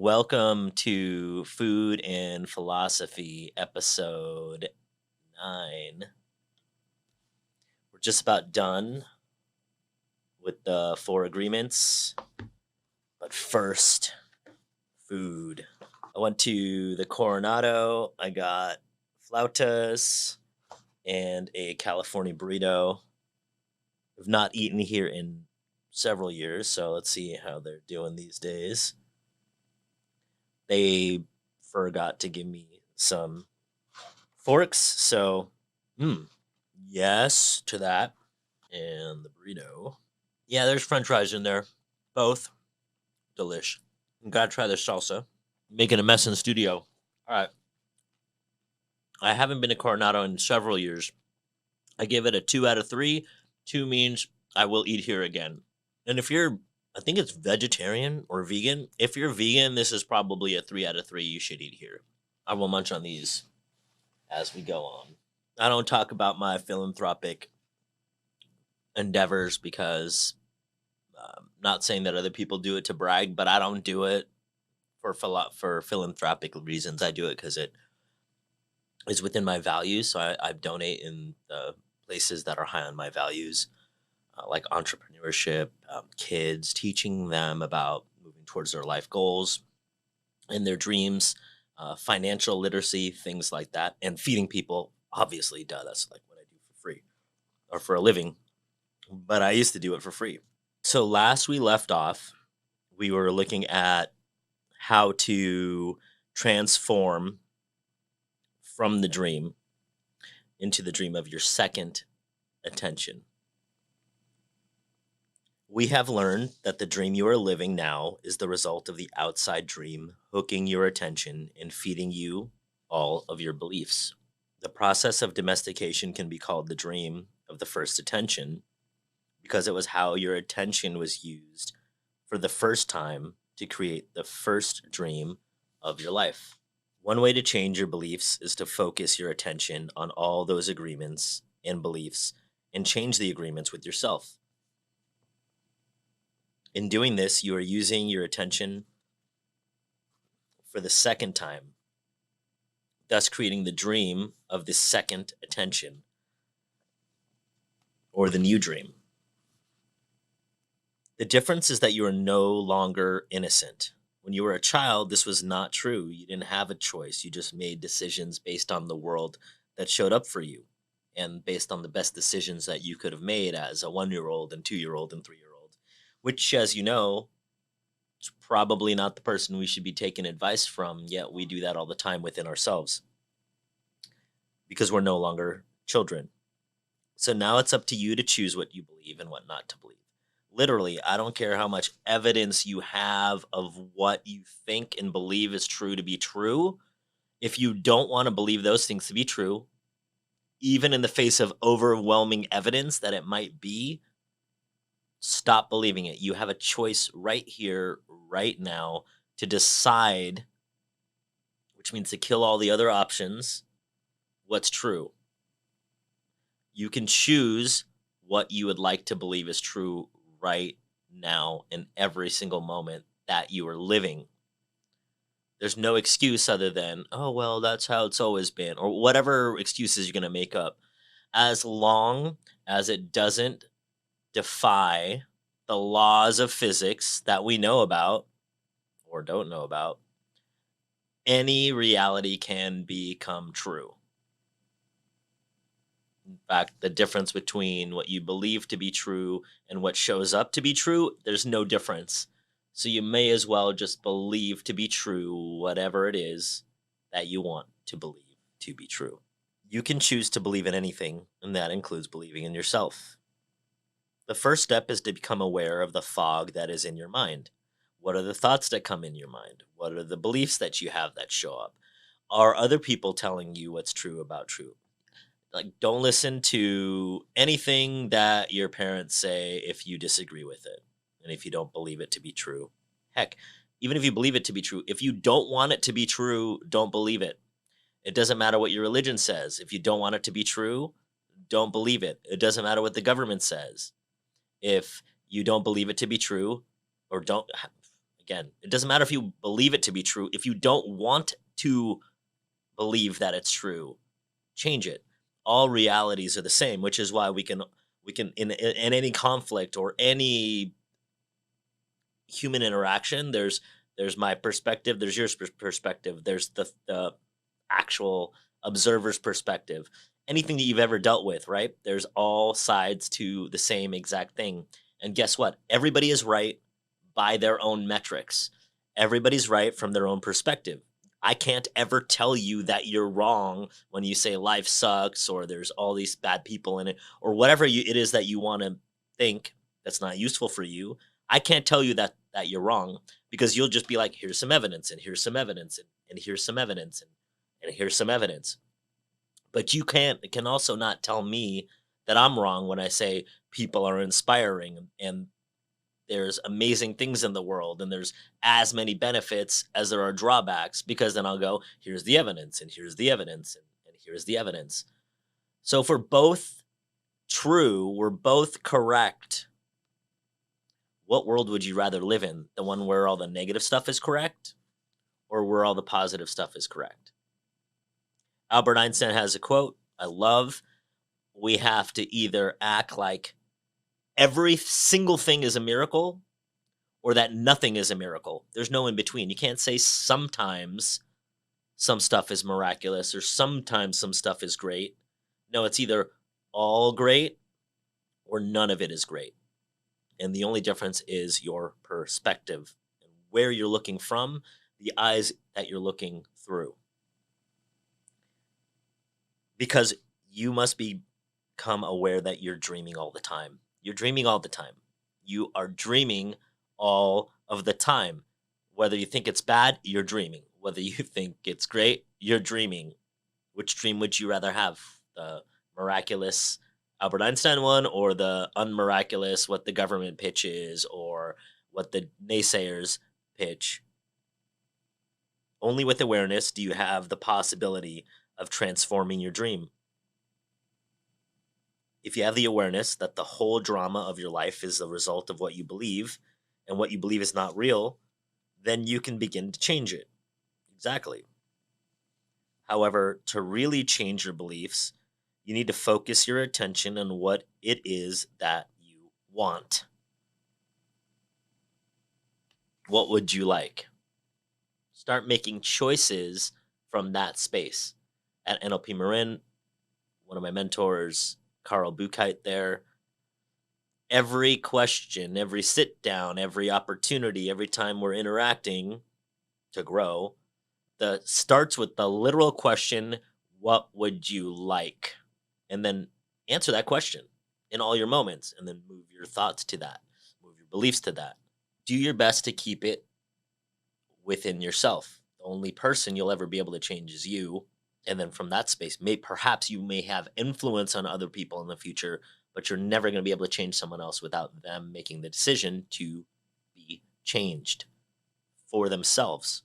Welcome to Food and Philosophy, episode 9. We're just about done with the four agreements. But first, food. I went to the Coronado. I got flautas and a California burrito. I've not eaten here in several years, so let's see how they're doing these days. They forgot to give me some forks, so yes to that. And the burrito. Yeah, there's french fries in there. Both. Delish. You gotta try the salsa. Making a mess in the studio. Alright. I haven't been to Coronado in several years. I give it a 2 out of 3. 2 means I will eat here again. And if you're, I think it's vegetarian or vegan. If you're vegan, this is probably a 3 out of 3. You should eat here. I will munch on these as we go on. I don't talk about my philanthropic endeavors because not saying that other people do it to brag, but I don't do it for philanthropic reasons. I do it because it is within my values. So I donate in the places that are high on my values, like entrepreneurship, kids, teaching them about moving towards their life goals and their dreams, financial literacy, things like that, and feeding people. Obviously, duh, that's like what I do for free or for a living. But I used to do it for free. So last we left off, we were looking at how to transform from the dream into the dream of your second attention. We have learned that the dream you are living now is the result of the outside dream hooking your attention and feeding you all of your beliefs. The process of domestication can be called the dream of the first attention because it was how your attention was used for the first time to create the first dream of your life. One way to change your beliefs is to focus your attention on all those agreements and beliefs and change the agreements with yourself. In doing this, you are using your attention for the second time, thus creating the dream of the second attention or the new dream. The difference is that you are no longer innocent. When you were a child, this was not true. You didn't have a choice. You just made decisions based on the world that showed up for you and based on the best decisions that you could have made as a 1-year-old and 2-year-old and 3-year-old, which, as you know, is probably not the person we should be taking advice from, yet we do that all the time within ourselves because we're no longer children. So now it's up to you to choose what you believe and what not to believe. Literally, I don't care how much evidence you have of what you think and believe is true to be true. If you don't want to believe those things to be true, even in the face of overwhelming evidence that it might be, stop believing it. You have a choice right here, right now, to decide, which means to kill all the other options, what's true. You can choose what you would like to believe is true right now in every single moment that you are living. There's no excuse other than, oh, well, that's how it's always been, or whatever excuses you're going to make up, as long as it doesn't defy the laws of physics that we know about or don't know about. Any reality can become true. In fact, the difference between what you believe to be true and what shows up to be true, there's no difference. So you may as well just believe to be true whatever it is that you want to believe to be true. You can choose to believe in anything, and that includes believing in yourself. The first step is to become aware of the fog that is in your mind. What are the thoughts that come in your mind? What are the beliefs that you have that show up? Are other people telling you what's true about true? Like, don't listen to anything that your parents say if you disagree with it and if you don't believe it to be true. Heck, even if you believe it to be true, if you don't want it to be true, don't believe it. It doesn't matter what your religion says. If you don't want it to be true, don't believe it. It doesn't matter what the government says. If you don't believe it to be true or don't, Again, it doesn't matter if you believe it to be true. If you don't want to believe that it's true, change it. All realities are the same, which is why we can in any conflict or any human interaction, there's my perspective, there's your perspective, there's the actual observer's perspective. Anything that you've ever dealt with, right? There's all sides to the same exact thing. And guess what? Everybody is right by their own metrics. Everybody's right from their own perspective. I can't ever tell you that you're wrong when you say life sucks or there's all these bad people in it or whatever it is that you want to think that's not useful for you. I can't tell you that you're wrong because you'll just be like, here's some evidence and here's some evidence and here's some evidence and here's some evidence. But you can also not tell me that I'm wrong when I say people are inspiring and there's amazing things in the world and there's as many benefits as there are drawbacks because then I'll go, here's the evidence and here's the evidence and here's the evidence. So if we're both true, we're both correct, what world would you rather live in? The one where all the negative stuff is correct or where all the positive stuff is correct? Albert Einstein has a quote I love. We have to either act like every single thing is a miracle or that nothing is a miracle. There's no in between. You can't say sometimes some stuff is miraculous or sometimes some stuff is great. No, it's either all great or none of it is great. And the only difference is your perspective and where you're looking from, the eyes that you're looking through. Because you must become aware that you're dreaming all the time. You're dreaming all the time. You are dreaming all of the time. Whether you think it's bad, you're dreaming. Whether you think it's great, you're dreaming. Which dream would you rather have? The miraculous Albert Einstein one or the unmiraculous what the government pitches or what the naysayers pitch? Only with awareness do you have the possibility of transforming your dream. If you have the awareness that the whole drama of your life is the result of what you believe and what you believe is not real, then you can begin to change it. Exactly. However, to really change your beliefs, you need to focus your attention on what it is that you want. What would you like? Start making choices from that space. At NLP Marin, one of my mentors, Carl Buchheit there, every question, every sit down, every opportunity, every time we're interacting to grow, starts with the literal question, what would you like? And then answer that question in all your moments and then move your thoughts to that, move your beliefs to that. Do your best to keep it within yourself. The only person you'll ever be able to change is you. And then from that space, perhaps you may have influence on other people in the future, but you're never going to be able to change someone else without them making the decision to be changed for themselves.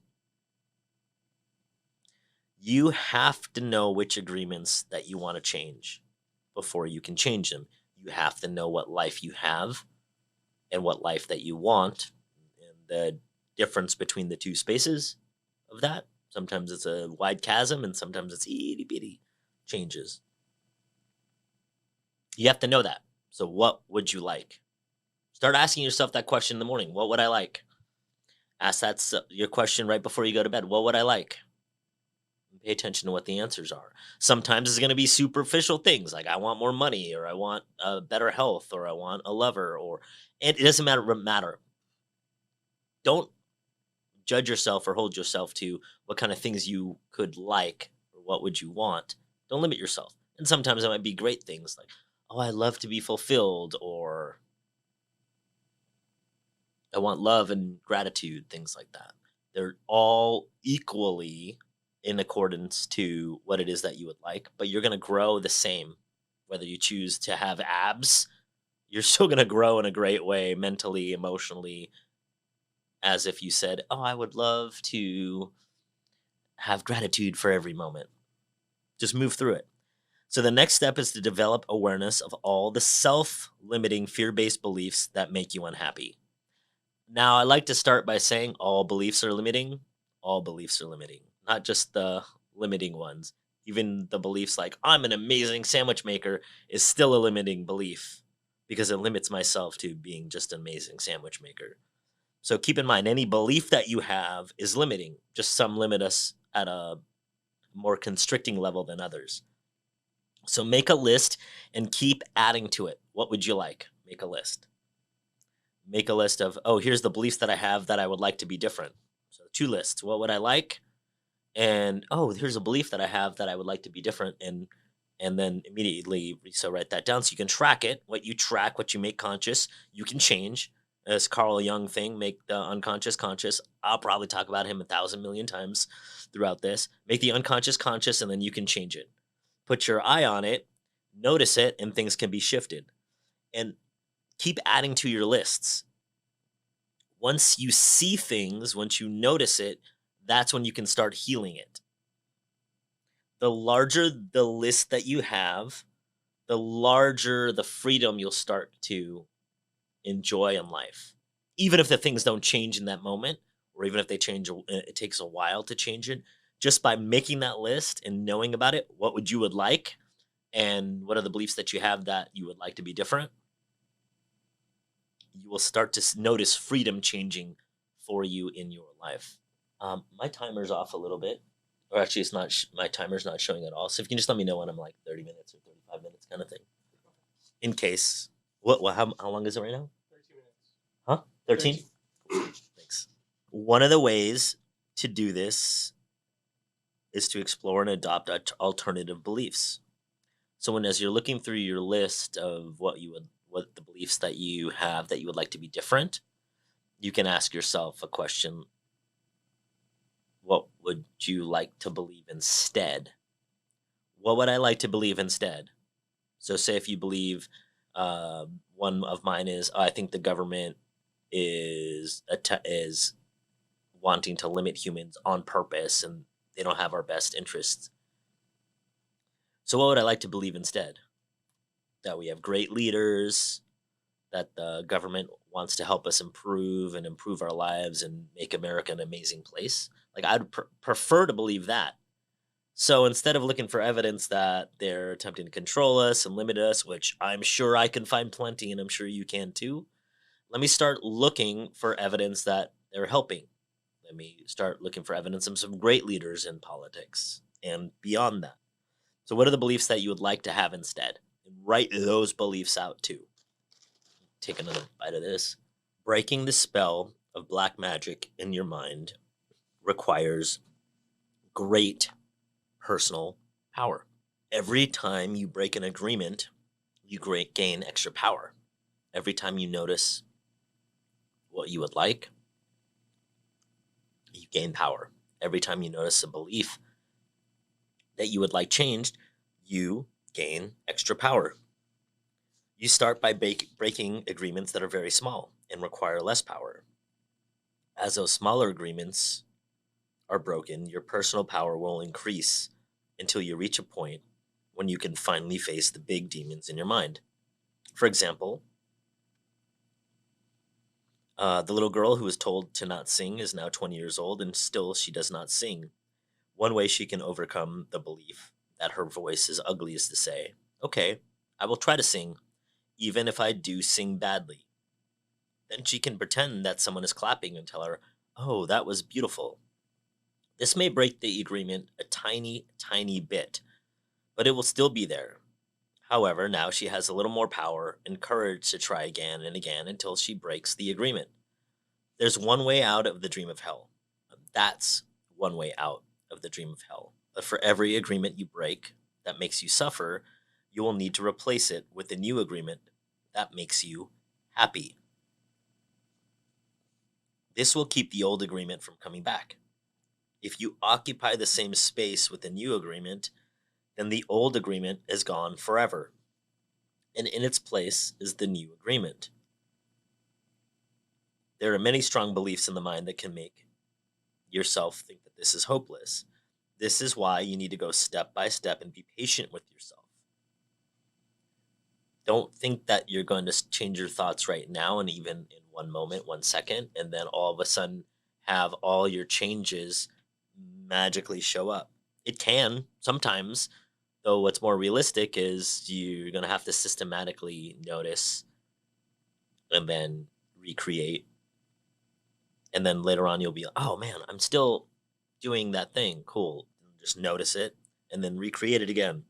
You have to know which agreements that you want to change before you can change them. You have to know what life you have and what life that you want and the difference between the two spaces of that. Sometimes it's a wide chasm and sometimes it's itty bitty changes. You have to know that. So what would you like? Start asking yourself that question in the morning. What would I like? Ask your question right before you go to bed. What would I like? And pay attention to what the answers are. Sometimes it's going to be superficial things like I want more money or I want better health or I want a lover and it doesn't matter. Don't judge yourself or hold yourself to what kind of things you could like or what would you want. Don't limit yourself. And sometimes it might be great things like, oh, I love to be fulfilled or I want love and gratitude, things like that. They're all equally in accordance to what it is that you would like, but you're going to grow the same. Whether you choose to have abs, you're still going to grow in a great way, mentally, emotionally, as if you said, oh, I would love to have gratitude for every moment. Just move through it. So the next step is to develop awareness of all the self-limiting fear-based beliefs that make you unhappy. Now, I like to start by saying all beliefs are limiting. All beliefs are limiting, not just the limiting ones. Even the beliefs like I'm an amazing sandwich maker is still a limiting belief because it limits myself to being just an amazing sandwich maker. So keep in mind, any belief that you have is limiting. Just some limit us at a more constricting level than others. So make a list and keep adding to it. What would you like? Make a list. Make a list of, oh, here's the beliefs that I have that I would like to be different. So two lists. What would I like? And oh, here's a belief that I have that I would like to be different. And then immediately so write that down so you can track it. What you track, what you make conscious, you can change. As Carl Jung thing, make the unconscious conscious. I'll probably talk about him 1,000,000,000 times throughout this. Make the unconscious conscious, and then you can change it. Put your eye on it, notice it, and things can be shifted. And keep adding to your lists. Once you see things, once you notice it, that's when you can start healing it. The larger the list that you have, the larger the freedom you'll start to enjoy in life. Even if the things don't change in that moment, or even if they change, it takes a while to change it. Just by making that list and knowing about it, what would you would like, and what are the beliefs that you have that you would like to be different, you will start to notice freedom changing for you in your life. My timer's off a little bit, or actually, it's not. My timer's not showing at all. So if you can just let me know when I'm like 30 minutes or 35 minutes, kind of thing, in case. What? How long is it right now? 13 minutes. Huh? 13. Thanks. One of the ways to do this is to explore and adopt alternative beliefs. So when as you're looking through your list of what the beliefs that you have that you would like to be different, you can ask yourself a question: what would you like to believe instead? What would I like to believe instead? So say if you believe, one of mine is, I think the government is wanting to limit humans on purpose and they don't have our best interests. So what would I like to believe instead? That we have great leaders, that the government wants to help us improve our lives and make America an amazing place. Like I'd prefer to believe that. So instead of looking for evidence that they're attempting to control us and limit us, which I'm sure I can find plenty and I'm sure you can too, let me start looking for evidence that they're helping. Let me start looking for evidence of some great leaders in politics and beyond that. So, what are the beliefs that you would like to have instead? And write those beliefs out too. Take another bite of this. Breaking the spell of black magic in your mind requires great personal power. Every time you break an agreement, you gain extra power. Every time you notice what you would like, you gain power. Every time you notice a belief that you would like changed, you gain extra power. You start by breaking agreements that are very small and require less power. As those smaller agreements are broken, your personal power will increase until you reach a point when you can finally face the big demons in your mind. For example, the little girl who was told to not sing is now 20 years old and still she does not sing. One way she can overcome the belief that her voice is ugly is to say, okay, I will try to sing, even if I do sing badly. Then she can pretend that someone is clapping and tell her, oh, that was beautiful. This may break the agreement a tiny, tiny bit, but it will still be there. However, now she has a little more power and courage to try again and again until she breaks the agreement. There's one way out of the dream of hell. That's one way out of the dream of hell. But for every agreement you break that makes you suffer, you will need to replace it with a new agreement that makes you happy. This will keep the old agreement from coming back. If you occupy the same space with a new agreement, then the old agreement is gone forever. And in its place is the new agreement. There are many strong beliefs in the mind that can make yourself think that this is hopeless. This is why you need to go step by step and be patient with yourself. Don't think that you're going to change your thoughts right now and even in one moment, 1 second, and then all of a sudden have all your changes magically show up. It can sometimes, though what's more realistic is you're going to have to systematically notice and then recreate. And then later on, you'll be, oh man, I'm still doing that thing. Cool. Just notice it and then recreate it again.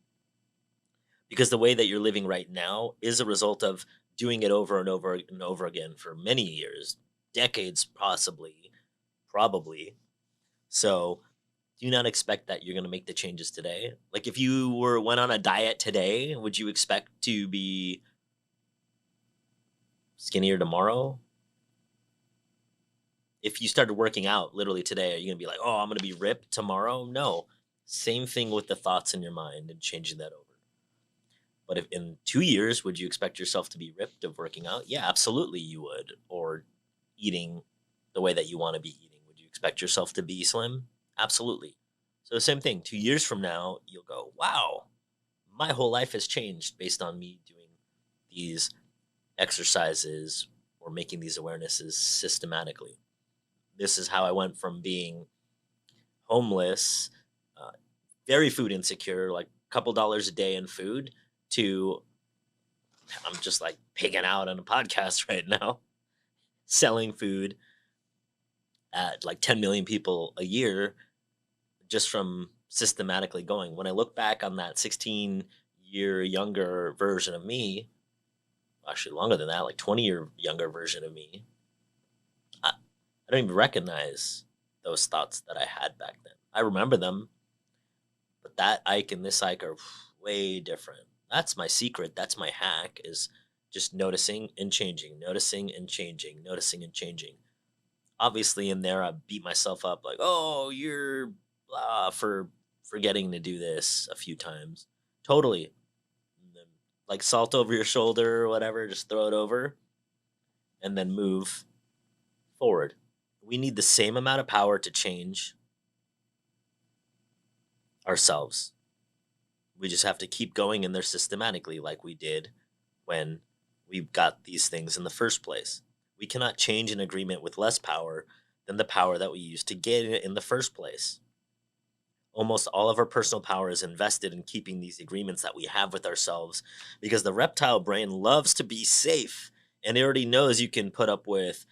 Because the way that you're living right now is a result of doing it over and over and over again for many years, decades, possibly, probably. So do not expect that you're going to make the changes today. Like if you went on a diet today, would you expect to be skinnier tomorrow? If you started working out literally today, are you going to be like, oh, I'm going to be ripped tomorrow? No. Same thing with the thoughts in your mind and changing that over. But if in 2 years, would you expect yourself to be ripped of working out? Yeah, absolutely you would. Or eating the way that you want to be eating. Would you expect yourself to be slim? Absolutely. So the same thing. 2 years from now, you'll go, wow, my whole life has changed based on me doing these exercises or making these awarenesses systematically. This is how I went from being homeless, uh, very food insecure, like a couple dollars a day in food, to I'm just like pigging out on a podcast right now, selling food at like 10 million people a year just from systematically going. When I look back on that 16-year younger version of me, actually longer than that, like 20-year younger version of me, I don't even recognize those thoughts that I had back then. I remember them, but that Ike and this Ike are way different. That's my secret. That's my hack is just noticing and changing, noticing and changing, noticing and changing. Obviously in there I beat myself up like, "Oh, you're blah for forgetting to do this a few times." Totally. And then, like salt over your shoulder or whatever, just throw it over and then move forward. We need the same amount of power to change ourselves. We just have to keep going in there systematically like we did when we got these things in the first place. We cannot change an agreement with less power than the power that we used to get it in the first place. Almost all of our personal power is invested in keeping these agreements that we have with ourselves because the reptile brain loves to be safe and it already knows you can put up with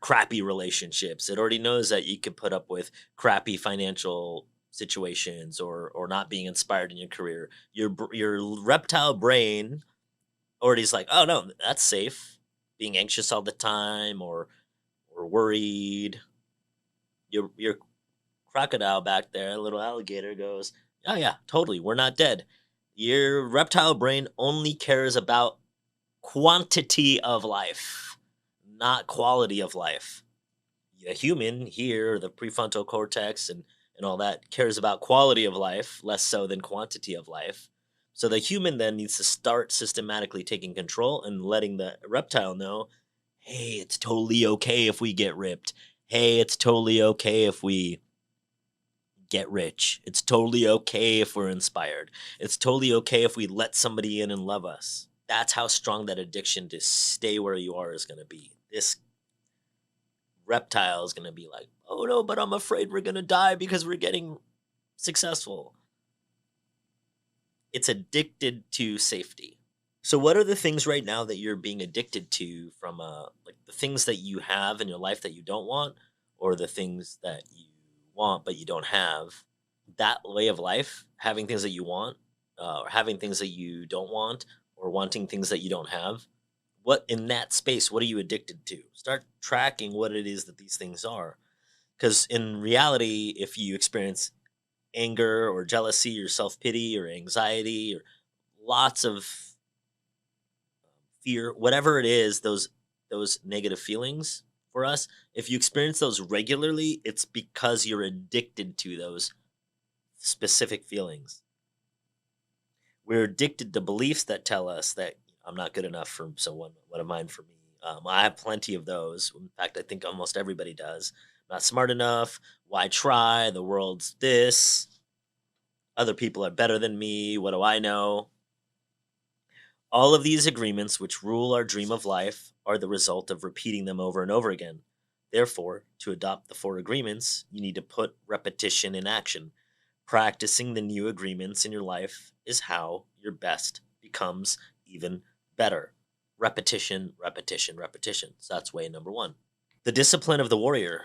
crappy relationships. It already knows that you can put up with crappy financial situations or not being inspired in your career. Your reptile brain already is like, oh no, that's safe. Being anxious all the time or worried. Your crocodile back there, little alligator goes, oh yeah, totally, we're not dead. Your reptile brain only cares about quantity of life, not quality of life. A human here, the prefrontal cortex and all that cares about quality of life less so than quantity of life. So the human then needs to start systematically taking control and letting the reptile know, hey, it's totally okay if we get ripped. Hey, it's totally okay if we get rich. It's totally okay if we're inspired. It's totally okay if we let somebody in and love us. That's how strong that addiction to stay where you are is going to be. This reptile is going to be like, oh no, but I'm afraid we're going to die because we're getting successful. It's addicted to safety. So, what are the things right now that you're being addicted to from like the things that you have in your life that you don't want, or the things that you want but you don't have? That way of life, having things that you want, or having things that you don't want, or wanting things that you don't have. What in that space? What are you addicted to? Start tracking what it is that these things are. Because in reality, if you experience anger or jealousy or self pity or anxiety or lots of fear, whatever it is, those negative feelings for us, if you experience those regularly, it's because you're addicted to those specific feelings. We're addicted to beliefs that tell us that I'm not good enough for someone. What of mine for me? I have plenty of those. In fact, I think almost everybody does. Not smart enough. Why try? The world's this. Other people are better than me. What do I know? All of these agreements, which rule our dream of life, are the result of repeating them over and over again. Therefore, to adopt the four agreements, you need to put repetition in action. Practicing the new agreements in your life is how your best becomes even better. Repetition, repetition, repetition. So that's way number one. The discipline of the warrior.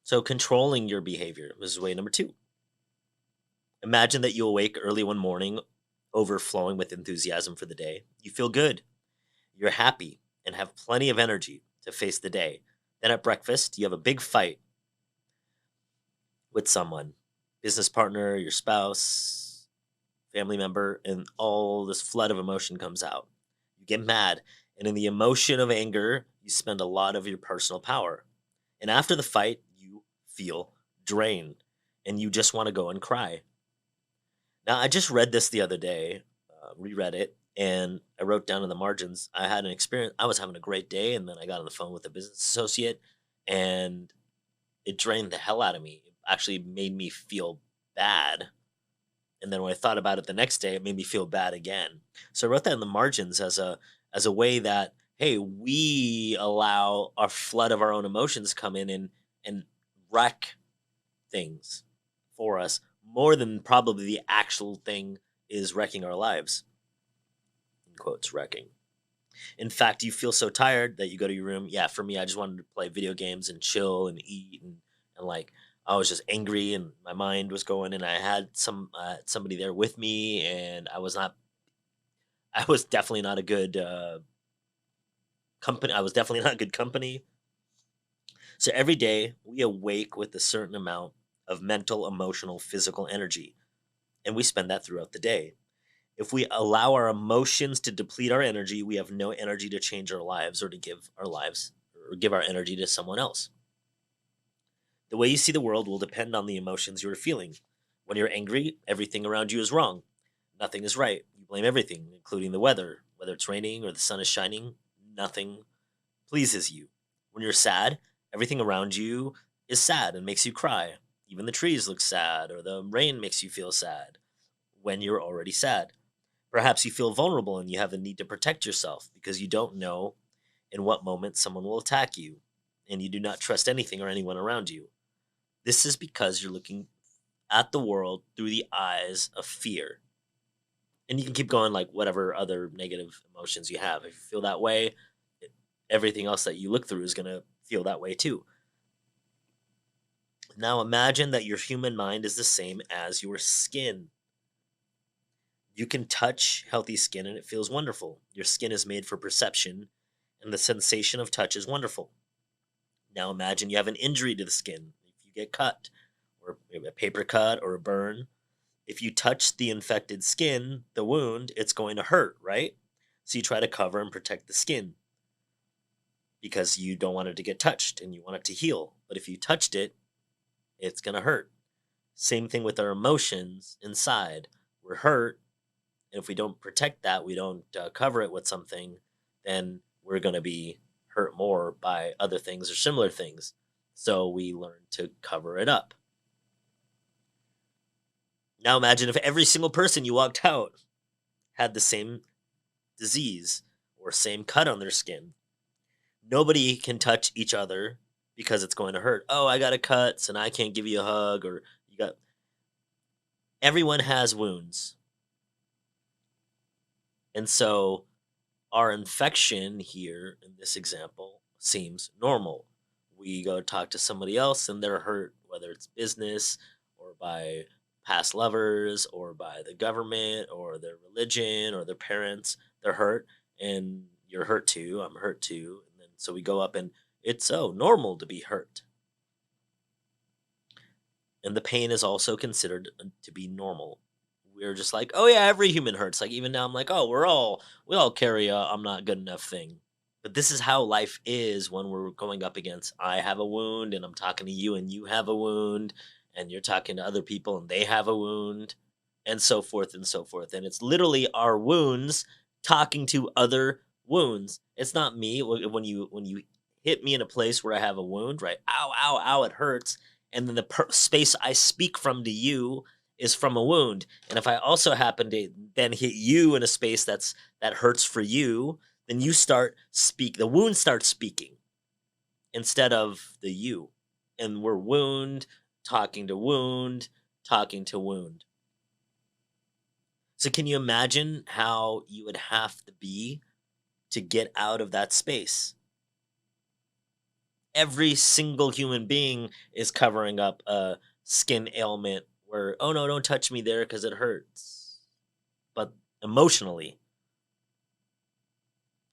So controlling your behavior. This is way number two. Imagine that you awake early one morning, overflowing with enthusiasm for the day. You feel good, you're happy, and have plenty of energy to face the day. Then at breakfast, you have a big fight with someone, business partner, your spouse, family member, and all this flood of emotion comes out. You get mad, and in the emotion of anger, you spend a lot of your personal power. And after the fight, you feel drained, and you just want to go and cry. Now, I just read this the other day, reread it, and I wrote down in the margins. I had an experience. I was having a great day, and then I got on the phone with a business associate, and it drained the hell out of me. It actually made me feel bad. And then when I thought about it the next day, it made me feel bad again. So I wrote that in the margins as a way that, hey, we allow our flood of our own emotions to come in and wreck things for us more than probably the actual thing is wrecking our lives. In quotes, wrecking. In fact, you feel so tired that you go to your room. Yeah, for me, I just wanted to play video games and chill and eat and like I was just angry and my mind was going and I had somebody there with me and I was definitely not a good company. I was definitely not good company. So every day we awake with a certain amount of mental, emotional, physical energy, and we spend that throughout the day. If we allow our emotions to deplete our energy, we have no energy to change our lives or to give our lives or give our energy to someone else. The way you see the world will depend on the emotions you are feeling. When you're angry, everything around you is wrong. Nothing is right. You blame everything, including the weather. Whether it's raining or the sun is shining, nothing pleases you. When you're sad, everything around you is sad and makes you cry. Even the trees look sad, or the rain makes you feel sad when you're already sad. Perhaps you feel vulnerable and you have the need to protect yourself because you don't know in what moment someone will attack you, and you do not trust anything or anyone around you. This is because you're looking at the world through the eyes of fear. And you can keep going like whatever other negative emotions you have. If you feel that way, everything else that you look through is going to feel that way too. Now imagine that your human mind is the same as your skin. You can touch healthy skin and it feels wonderful. Your skin is made for perception, and the sensation of touch is wonderful. Now imagine you have an injury to the skin. If you get cut, or maybe a paper cut or a burn, if you touch the infected skin, the wound, it's going to hurt, right? So you try to cover and protect the skin because you don't want it to get touched and you want it to heal. But if you touched it, it's going to hurt. Same thing with our emotions inside. We're hurt. And if we don't protect that, we don't cover it with something, then we're going to be hurt more by other things or similar things. So we learn to cover it up. Now imagine if every single person you walked out had the same disease or same cut on their skin. Nobody can touch each other because it's going to hurt. Oh, I got a cut, so now I can't give you a hug, or you got. Everyone has wounds. And so our infection here in this example seems normal. We go talk to somebody else and they're hurt, whether it's business or by past lovers or by the government or their religion or their parents. They're hurt and you're hurt too. I'm hurt too. And then so we go up and it's so normal to be hurt. And the pain is also considered to be normal. We're just like, oh yeah, every human hurts. Like even now, I'm like, oh, we all carry a I'm not good enough thing. But this is how life is when we're going up against I have a wound and I'm talking to you and you have a wound and you're talking to other people and they have a wound and so forth and so forth. And it's literally our wounds talking to other wounds. It's not me when you hit me in a place where I have a wound, right? Ow, ow, ow, it hurts. And then the space I speak from to you is from a wound. And if I also happen to then hit you in a space that hurts for you, then the wound starts speaking instead of the you. And we're wound talking to wound, talking to wound. So can you imagine how you would have to be to get out of that space? Every single human being is covering up a skin ailment where, oh no, don't touch me there because it hurts. But emotionally,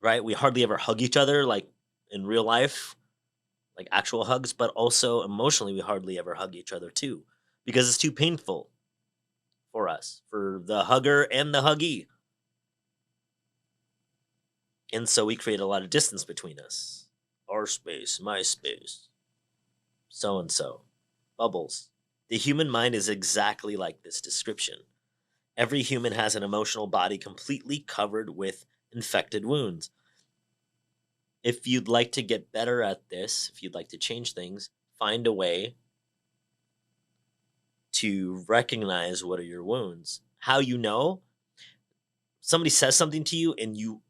right? We hardly ever hug each other like in real life, like actual hugs, but also emotionally, we hardly ever hug each other too because it's too painful for us, for the hugger and the huggee. And so we create a lot of distance between us. Our space, my space, so and so, bubbles. The human mind is exactly like this description. Every human has an emotional body completely covered with infected wounds. If you'd like to get better at this, if you'd like to change things, find a way to recognize what are your wounds. How you know? Somebody says something to you and you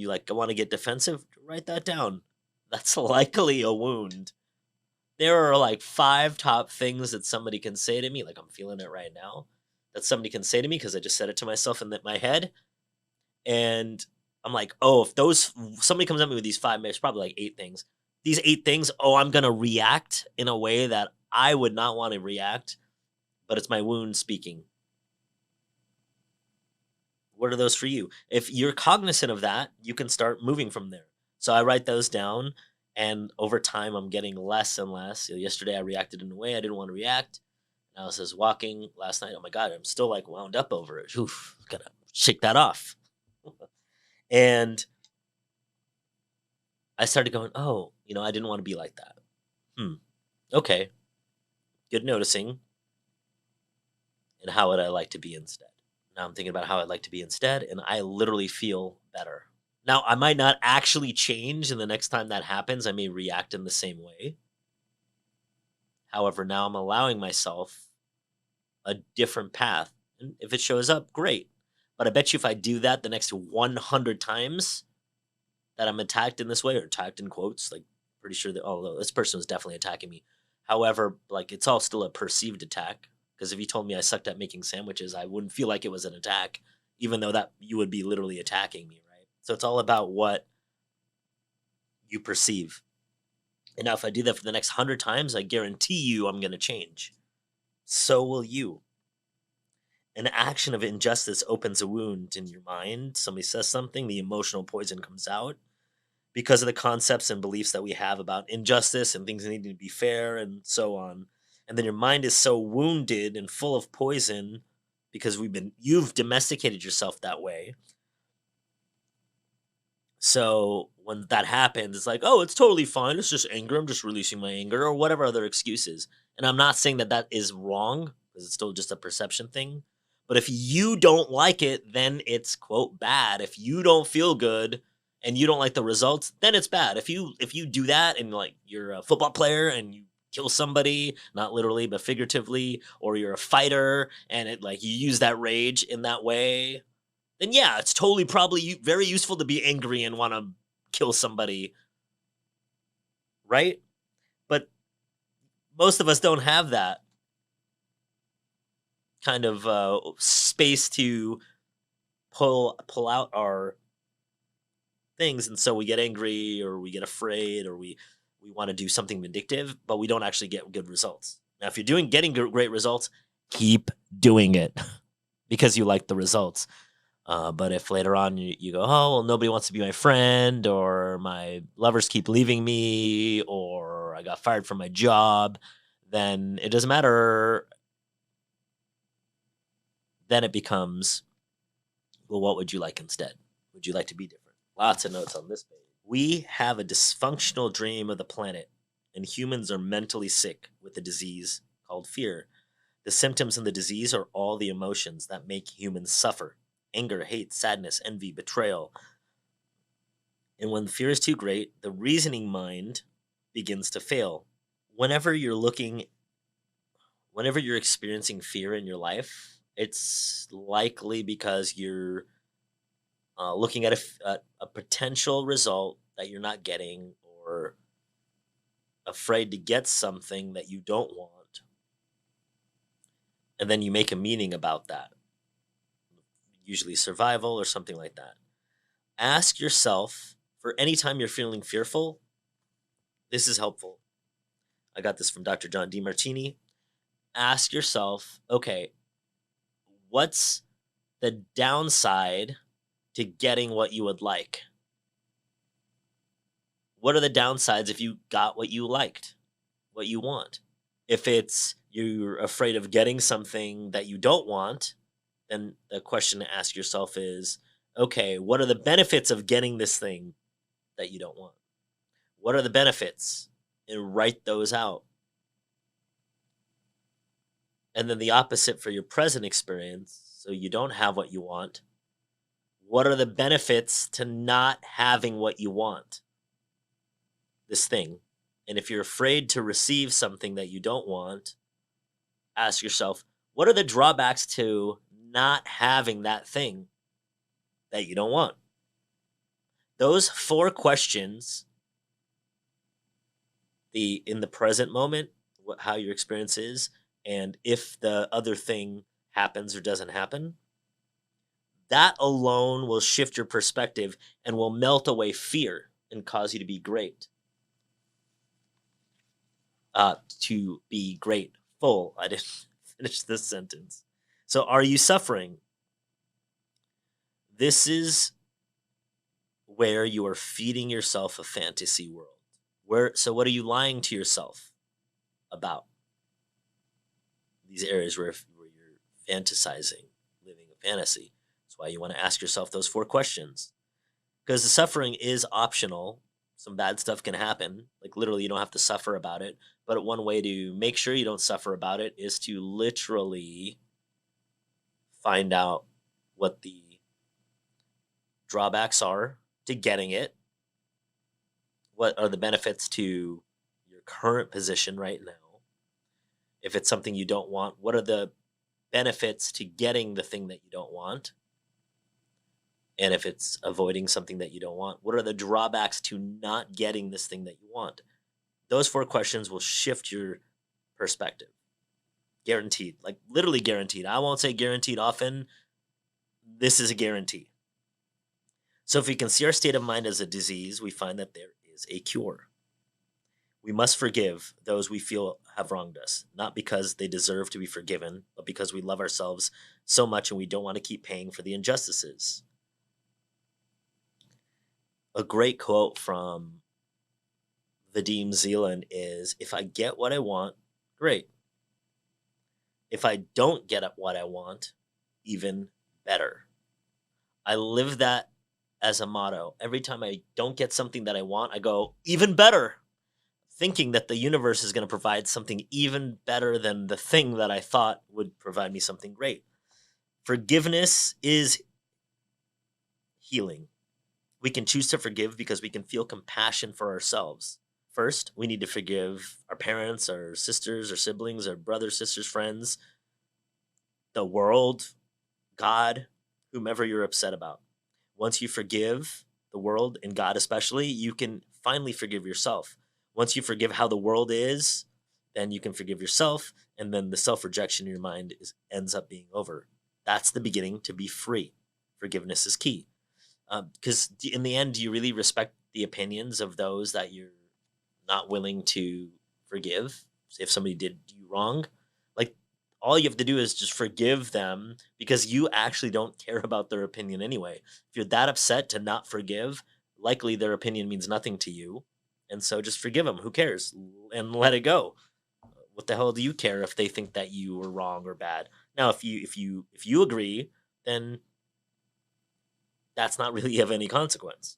like want to get defensive, write that down. That's likely a wound. There are like 5 top things that somebody can say to me, like I'm feeling it right now, that somebody can say to me because I just said it to myself in my head. And I'm like, oh, if those somebody comes at me with these 5, there's probably like 8 things. These 8 things, oh, I'm gonna react in a way that I would not want to react, but it's my wound speaking. What are those for you? If you're cognizant of that, you can start moving from there. So I write those down, and over time, I'm getting less and less. Yesterday, I reacted in a way I didn't want to react. And I was just walking last night. Oh my God, I'm still like wound up over it. Oof, gotta shake that off. And I started going, oh, I didn't want to be like that. Hmm. Okay. Good noticing. And how would I like to be instead? Now I'm thinking about how I'd like to be instead, and I literally feel better. Now, I might not actually change, and the next time that happens, I may react in the same way. However, now I'm allowing myself a different path. And if it shows up, great. But I bet you if I do that the next 100 times that I'm attacked in this way, or attacked in quotes, like pretty sure that, although this person was definitely attacking me. However, like it's all still a perceived attack. Because if you told me I sucked at making sandwiches, I wouldn't feel like it was an attack, even though that you would be literally attacking me, right? So it's all about what you perceive. And now if I do that for the next 100 times, I guarantee you I'm going to change. So will you. An action of injustice opens a wound in your mind. Somebody says something, the emotional poison comes out because of the concepts and beliefs that we have about injustice and things needing to be fair and so on. And then your mind is so wounded and full of poison because you've domesticated yourself that way. So when that happens, it's like, oh, it's totally fine. It's just anger. I'm just releasing my anger or whatever other excuses. And I'm not saying that that is wrong because it's still just a perception thing. But if you don't like it, then it's quote bad. If you don't feel good and you don't like the results, then it's bad. If you do that and like you're a football player and you kill somebody, not literally but figuratively, or you're a fighter and it like you use that rage in that way, then yeah, it's totally probably very useful to be angry and want to kill somebody, right? But most of us don't have that kind of space to pull out our things, and so we get angry or we get afraid or we want to do something vindictive, but we don't actually get good results. Now, if you're getting great results, keep doing it because you like the results. But if later on you go, oh, well, nobody wants to be my friend, or my lovers keep leaving me, or I got fired from my job, then it doesn't matter. Then it becomes, well, what would you like instead? Would you like to be different? Lots of notes on this page. We have a dysfunctional dream of the planet, and humans are mentally sick with a disease called fear. The symptoms in the disease are all the emotions that make humans suffer: anger, hate, sadness, envy, betrayal. And when fear is too great, the reasoning mind begins to fail. Whenever you're looking, Whenever you're experiencing fear in your life, it's likely because you're looking at a potential result that you're not getting, or afraid to get something that you don't want, and then you make a meaning about that, usually survival or something like that. Ask yourself, for any time you're feeling fearful, this is helpful. I got this from Dr. John Demartini. Ask yourself, okay, what's the downside to getting what you would like? What are the downsides if you got what you liked, what you want? If it's you're afraid of getting something that you don't want, then the question to ask yourself is, okay, what are the benefits of getting this thing that you don't want? What are the benefits? And write those out. And then the opposite for your present experience, so you don't have what you want. What are the benefits to not having what you want? This thing. And if you're afraid to receive something that you don't want, ask yourself, what are the drawbacks to not having that thing that you don't want? Those four questions, the in the present moment, how your experience is, and if the other thing happens or doesn't happen, that alone will shift your perspective and will melt away fear and cause you to be great. To be grateful. I didn't finish this sentence. So, are you suffering? This is where you are feeding yourself a fantasy world. So what are you lying to yourself about? These areas where you're fantasizing, living a fantasy. That's why you want to ask yourself those four questions. Because the suffering is optional. Some bad stuff can happen. Like literally, you don't have to suffer about it. But one way to make sure you don't suffer about it is to literally find out what the drawbacks are to getting it. What are the benefits to your current position right now? If it's something you don't want, what are the benefits to getting the thing that you don't want? And if it's avoiding something that you don't want, what are the drawbacks to not getting this thing that you want? Those four questions will shift your perspective. Guaranteed, like literally guaranteed. I won't say guaranteed often. This is a guarantee. So if we can see our state of mind as a disease, we find that there is a cure. We must forgive those we feel have wronged us, not because they deserve to be forgiven, but because we love ourselves so much and we don't want to keep paying for the injustices. A great quote from Vadim Zeland is, if I get what I want, great. If I don't get what I want, even better. I live that as a motto. Every time I don't get something that I want, I go, even better, thinking that the universe is going to provide something even better than the thing that I thought would provide me something great. Forgiveness is healing. We can choose to forgive because we can feel compassion for ourselves. First, we need to forgive our parents, our sisters, our siblings, our brothers, sisters, friends, the world, God, whomever you're upset about. Once you forgive the world and God especially, you can finally forgive yourself. Once you forgive how the world is, then you can forgive yourself, and then the self-rejection in your mind ends up being over. That's the beginning to be free. Forgiveness is key. Because in the end, do you really respect the opinions of those that you're not willing to forgive? Say if somebody did you wrong, like all you have to do is just forgive them because you actually don't care about their opinion anyway. If you're that upset to not forgive, likely their opinion means nothing to you. And so just forgive them. Who cares? And let it go. What the hell do you care if they think that you were wrong or bad? Now, if you agree, then that's not really of any consequence.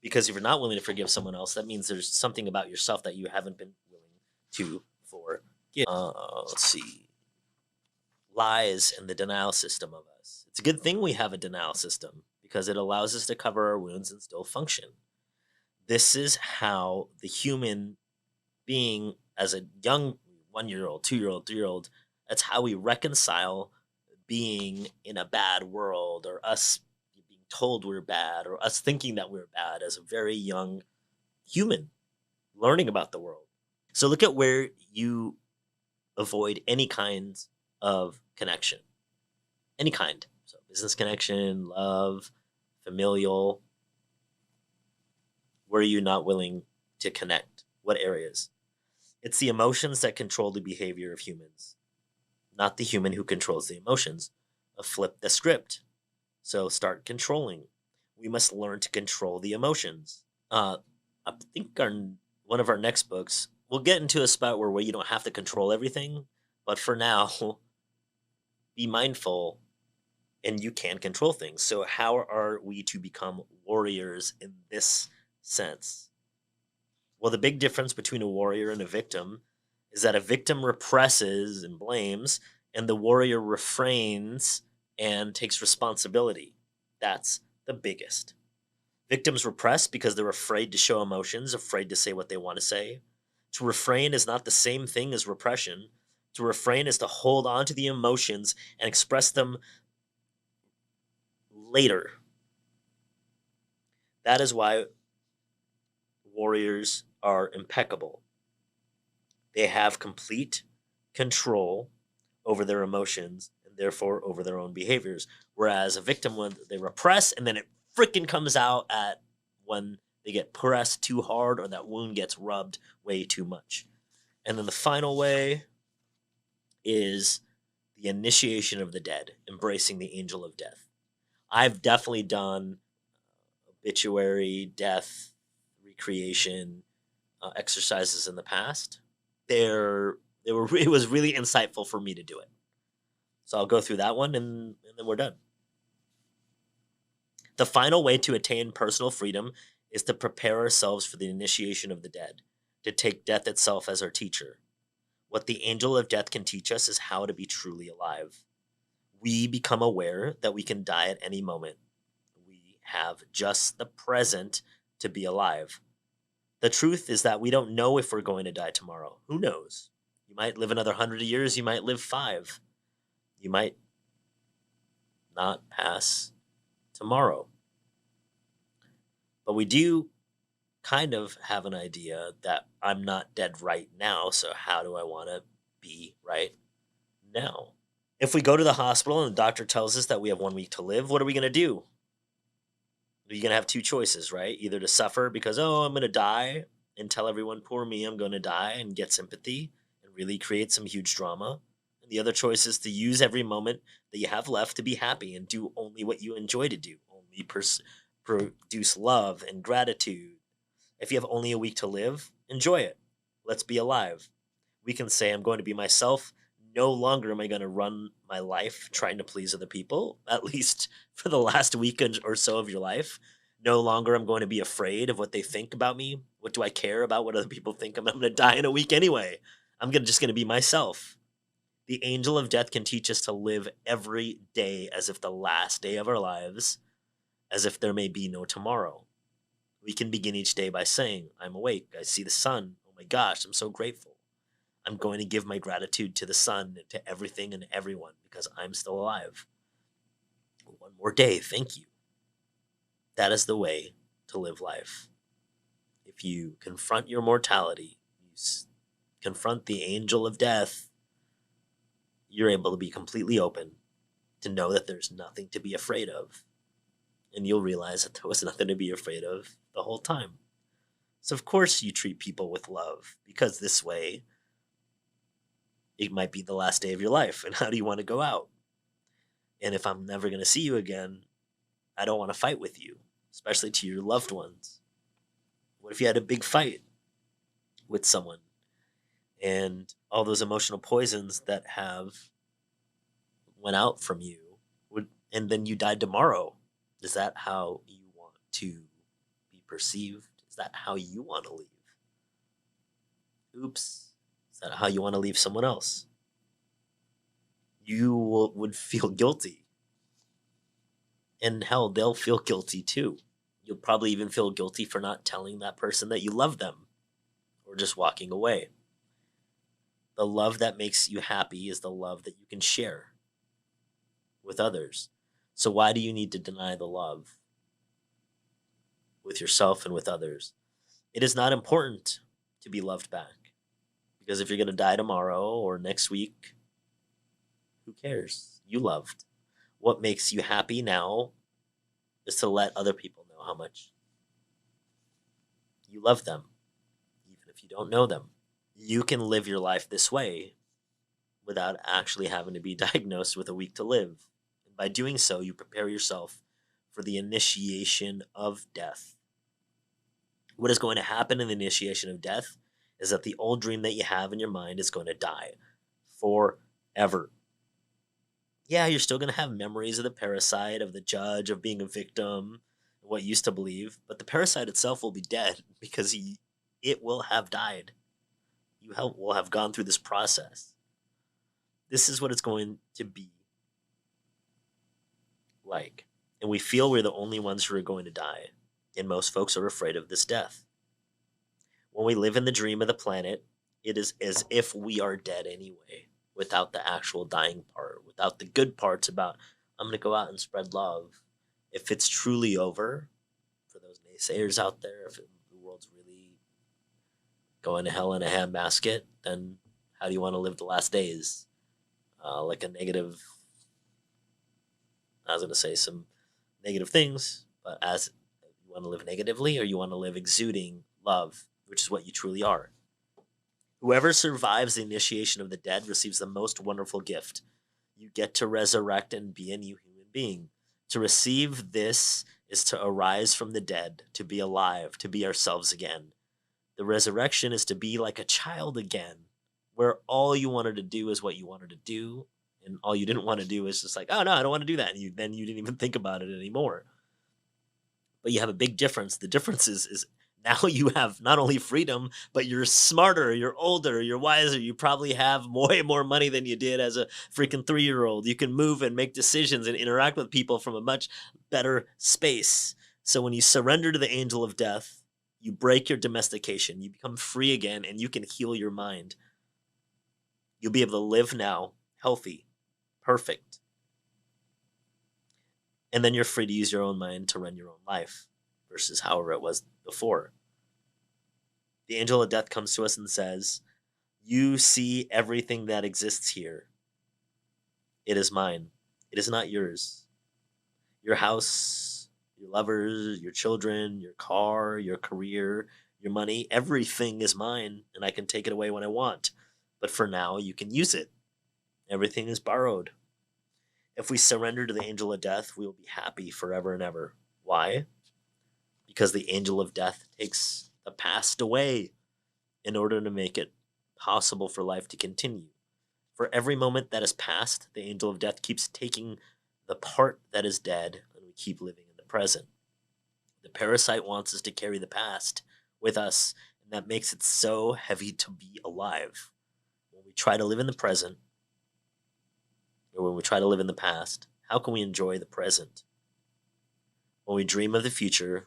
Because if you're not willing to forgive someone else, that means there's something about yourself that you haven't been willing to forgive. Let's see. Lies and the denial system of us. It's a good thing we have a denial system because it allows us to cover our wounds and still function. This is how the human being, as a young, 1 year old, 2 year old, 3 year old. That's how we reconcile being in a bad world, or us being told we're bad, or us thinking that we're bad as a very young human learning about the world. So look at where you avoid any kind of connection, any kind. So business connection, love, familial. Where are you not willing to connect? What areas? It's the emotions that control the behavior of humans, not the human who controls the emotions. Flip the script. So start controlling. We must learn to control the emotions. I think one of our next books, we'll get into a spot where you don't have to control everything, but for now, be mindful and you can control things. So how are we to become warriors in this sense? Well, the big difference between a warrior and a victim is that a victim represses and blames, and the warrior refrains and takes responsibility. That's the biggest. Victims repress because they're afraid to show emotions, afraid to say what they want to say. To refrain is not the same thing as repression. To refrain is to hold on to the emotions and express them later. That is why warriors are impeccable. They have complete control over their emotions and therefore over their own behaviors. Whereas a victim, when they repress and then it freaking comes out at when they get pressed too hard or that wound gets rubbed way too much. And then the final way is the initiation of the dead, embracing the angel of death. I've definitely done obituary, death, recreation exercises in the past. They were it was really insightful for me to do it. So I'll go through that one and then we're done. The final way to attain personal freedom is to prepare ourselves for the initiation of the dead, to take death itself as our teacher. What the angel of death can teach us is how to be truly alive. We become aware that we can die at any moment. We have just the present to be alive. The truth is that we don't know if we're going to die tomorrow. Who knows? You might live another 100 years, you might live 5. You might not pass tomorrow. But we do kind of have an idea that I'm not dead right now, so how do I want to be right now? If we go to the hospital and the doctor tells us that we have 1 week to live, what are we going to do? You're going to have two choices, right? Either to suffer because, oh, I'm going to die and tell everyone, poor me, I'm going to die and get sympathy and really create some huge drama. And the other choice is to use every moment that you have left to be happy and do only what you enjoy to do, only produce love and gratitude. If you have only a week to live, enjoy it. Let's be alive. We can say, I'm going to be myself. No longer am I going to run my life trying to please other people, at least for the last week or so of your life. No longer I'm going to be afraid of what they think about me. What do I care about what other people think? I'm going to die in a week anyway. Just going to be myself. The angel of death can teach us to live every day as if the last day of our lives, as if there may be no tomorrow. We can begin each day by saying, I'm awake. I see the sun. Oh my gosh, I'm so grateful. I'm going to give my gratitude to the sun and to everything and everyone because I'm still alive. One more day, thank you. That is the way to live life. If you confront your mortality, confront the angel of death, you're able to be completely open, to know that there's nothing to be afraid of. And you'll realize that there was nothing to be afraid of the whole time. So of course you treat people with love, because this way it might be the last day of your life. And how do you want to go out? And if I'm never going to see you again, I don't want to fight with you, especially to your loved ones. What if you had a big fight with someone and all those emotional poisons that have went out from you and then you died tomorrow? Is that how you want to be perceived? Is that how you want to leave? Oops. Is that how you want to leave someone else? You would feel guilty. And hell, they'll feel guilty too. You'll probably even feel guilty for not telling that person that you love them or just walking away. The love that makes you happy is the love that you can share with others. So why do you need to deny the love with yourself and with others? It is not important to be loved back, because if you're going to die tomorrow or next week, who cares? You loved. What makes you happy now is to let other people know how much you love them, even if you don't know them. You can live your life this way without actually having to be diagnosed with a week to live. And by doing so, you prepare yourself for the initiation of death. What is going to happen in the initiation of death is that the old dream that you have in your mind is going to die forever. Yeah, you're still going to have memories of the parasite, of the judge, of being a victim, what you used to believe, but the parasite itself will be dead because it will have died. Will have gone through this process. This is what it's going to be like. And we feel we're the only ones who are going to die. And most folks are afraid of this death. When we live in the dream of the planet, it is as if we are dead anyway, without the actual dying part, without the good parts about, I'm going to go out and spread love. If it's truly over, for those naysayers out there, if the world's really going to hell in a handbasket, then how do you want to live the last days? Like a negative, I was going to say some negative things, but as you want to live negatively or you want to live exuding love, which is what you truly are. Whoever survives the initiation of the dead receives the most wonderful gift. You get to resurrect and be a new human being. To receive this is to arise from the dead, to be alive, to be ourselves again. The resurrection is to be like a child again, where all you wanted to do is what you wanted to do, and all you didn't want to do is just like, oh no, I don't want to do that. And then you didn't even think about it anymore. But you have a big difference. The difference is now you have not only freedom, but you're smarter, you're older, you're wiser. You probably have way more money than you did as a freaking 3-year-old. You can move and make decisions and interact with people from a much better space. So when you surrender to the angel of death, you break your domestication, you become free again, and you can heal your mind. You'll be able to live now, healthy, perfect. And then you're free to use your own mind to run your own life versus however it was before. The angel of death comes to us and says, you see everything that exists here. It is mine. It is not yours. Your house, your lovers, your children, your car, your career, your money, everything is mine, and I can take it away when I want. But for now, you can use it. Everything is borrowed. If we surrender to the angel of death, we will be happy forever and ever. Why? Because the angel of death takes the past away in order to make it possible for life to continue. For every moment that is past, the angel of death keeps taking the part that is dead, and we keep living in the present. The parasite wants us to carry the past with us, and that makes it so heavy to be alive. When we try to live in the present, or when we try to live in the past, how can we enjoy the present? When we dream of the future,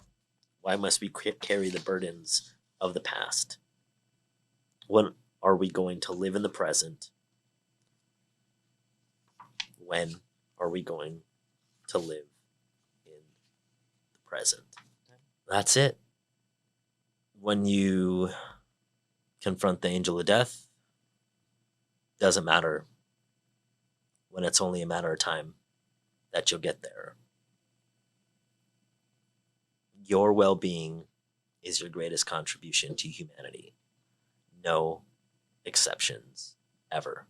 why must we carry the burdens of the past? When are we going to live in the present? When are we going to live in the present? That's it. When you confront the angel of death, doesn't matter when it's only a matter of time that you'll get there. Your well-being is your greatest contribution to humanity. No exceptions, ever.